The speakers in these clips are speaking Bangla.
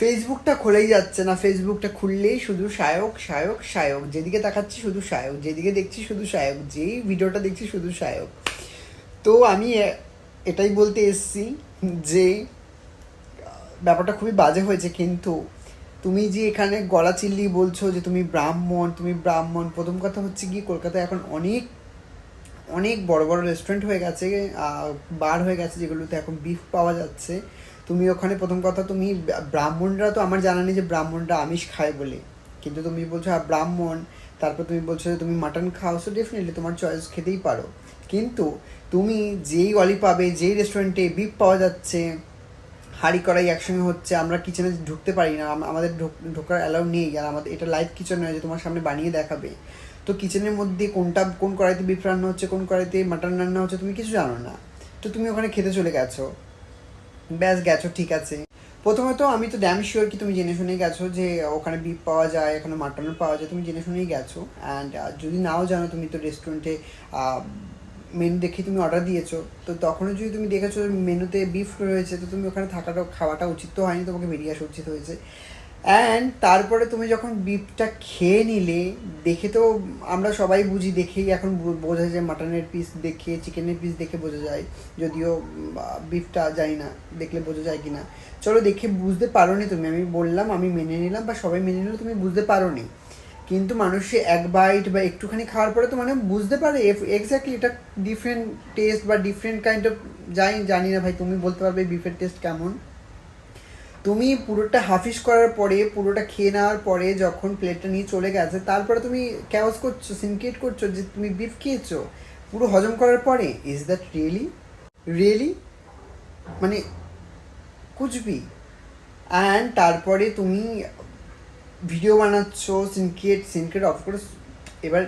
ফেসবুকটা খোলাই যাচ্ছে না, ফেসবুকটা খুললেই শুধু শায়ক শায়ক শায়ক, যেদিকে তাকাচ্ছি শুধু শায়ক, যেদিকে দেখছি শুধু শায়ক, যেই ভিডিওটা দেখছি শুধু শায়ক। তো আমি এটাই বলতে এসছি যে ব্যাপারটা খুবই বাজে হয়েছে। কিন্তু তুমি যে এখানে গলা চিল্লি বলছো যে তুমি ব্রাহ্মণ, তুমি ব্রাহ্মণ, প্রথম কথা হচ্ছে কি, কলকাতায় এখন অনেক অনেক বড় বড় রেস্টুরেন্ট হয়ে গেছে, বার হয়ে গেছে, যেগুলোতে এখন বিফ পাওয়া যাচ্ছে। তুমি ওখানে প্রথম কথা, তুমি ব্রাহ্মণরা তো আমার জানা নেই যে ব্রাহ্মণরা আমিষ খায় বলে, কিন্তু তুমি বলছো ব্রাহ্মণ, তারপর তুমি বলছো যে তুমি মাটন খাও, সো ডেফিনেটলি তোমার চয়েস খেতেই পারো। কিন্তু তুমি যেই অলি পাবে, যেই রেস্টুরেন্টে বিফ পাওয়া যাচ্ছে, হাঁড়ি কড়াই একসঙ্গে হচ্ছে, আমরা কিচেনে ঢুকতে পারি না, আমাদের ঢোকার অ্যালাউ নেই, আর আমাদের এটা লাইভ কিচেন নয় যে তোমার সামনে বানিয়ে দেখাবে। তো কিচেনের মধ্যে কোন কড়াইতে বিফ রান্না হচ্ছে, কোন কড়াইতে মাটন রান্না হচ্ছে, তুমি কিছু জানো না। তো তুমি ওখানে খেতে চলে গেছো, ব্যাস গেছো, ঠিক আছে। প্রথমত আমি তো ড্যাম শিওর কি তুমি জেনে শুনেই গেছো যে ওখানে বিফ পাওয়া যায়, এখানে মাটনও পাওয়া যায়, তুমি জেনে শুনেই গেছো। অ্যান্ড যদি নাও জানো, তুমি তো রেস্টুরেন্টে মেনু দেখে তুমি অর্ডার দিয়েছো, তো তখনও যদি তুমি দেখেছো মেনুতে বিফ রয়েছে, তো তুমি ওখানে খাওয়াটা উচিত তো হয়নি, তোমাকে বেরিয়ে আসা উচিত হয়েছে। অ্যান্ড তারপরে তুমি যখন বিফটা খেয়ে নিলে, দেখে তো আমরা সবাই বুঝি, দেখেই এখন বোঝা যায়, মাটনের পিস দেখে, চিকেনের পিস দেখে বোঝা যায়। যদিও বিফটা জানি না দেখলে বোঝা যায় কি না। চলো, দেখে বুঝতে পারো নি তুমি, আমি বললাম, আমি মেনে নিলাম, বা সবাই মেনে নিল, তুমি বুঝতে পারো নি। কিন্তু মানুষে এক বাইট বা একটুখানি খাওয়ার পরে তো মানে বুঝতে পারে এক্স্যাক্টলি এটা ডিফারেন্ট টেস্ট বা ডিফারেন্ট কাইন্ড অফ, জানি না ভাই, তুমি বলতে পারবে বিফের টেস্ট কেমন। তুমি পুরোটা হাফিস করার পরে, পুরোটা খেয়ে নেওয়ার পরে, যখন প্লেটটা নিয়ে চলে গেছে, তারপরে তুমি ক্যাওস করছো, সিনক্রেট করছো যে তুমি বিফ খেয়েছো পুরো হজম করার পরে। ইজ দ্যাট রিয়েলি রিয়েলি মানে কুচবি? অ্যান্ড তারপরে তুমি ভিডিও বানাচ্ছ, সিনক্রেট অফকোর্স। এবার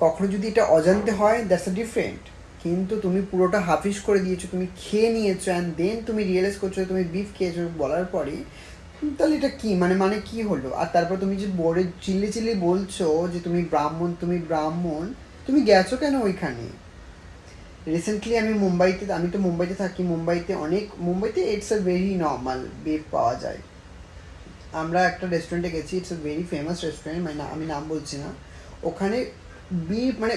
কখনো যদি এটা অজান্তে হয়, দ্যাটস আ ডিফারেন্ট। কিন্তু তুমি পুরোটা হাফিস করে দিয়েছো, তুমি খেয়ে নিয়েছো, অ্যান্ড দেন তুমি রিয়েলাইজ করছো তুমি বিফ খেয়েছো বলার পরে, তাহলে এটা কি মানে কি হলো? আর তারপর তুমি যে বোর্ডে চিল্লি চিল্লি বলছো যে তুমি ব্রাহ্মণ, তুমি ব্রাহ্মণ, তুমি গেছো কেন ওইখানে? রিসেন্টলি আমি তো মুম্বাইতে থাকি, মুম্বাইতে it's a very normal, beef পাওয়া যায়। আমরা একটা রেস্টুরেন্টে গেছি, it's a very famous restaurant, মানে আমি নাম বলছি না। ওখানে বিফ মানে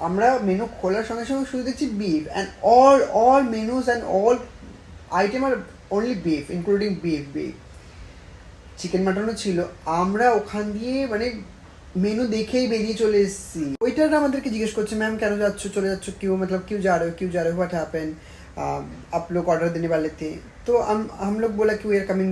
আমরা মেনু খোলার সঙ্গে সঙ্গে শুধু দেখছি beef, and all menus and all item আর only beef, including beef. Chicken মাটনও ছিল। আমরা ওখান দিয়ে মানে মেনু দেখেই বেরিয়ে চলে এসেছি। ওইটার আমাদেরকে জিজ্ঞেস করছে, ম্যাম কেন যাচ্ছ, চলে যাচ্ছ, क्यों मतलब क्यों जा रहे हो व्हाट हैपन, आप लोग ऑर्डर देने वाले थे। तो हम लोग बोला कि वी आर कमिंग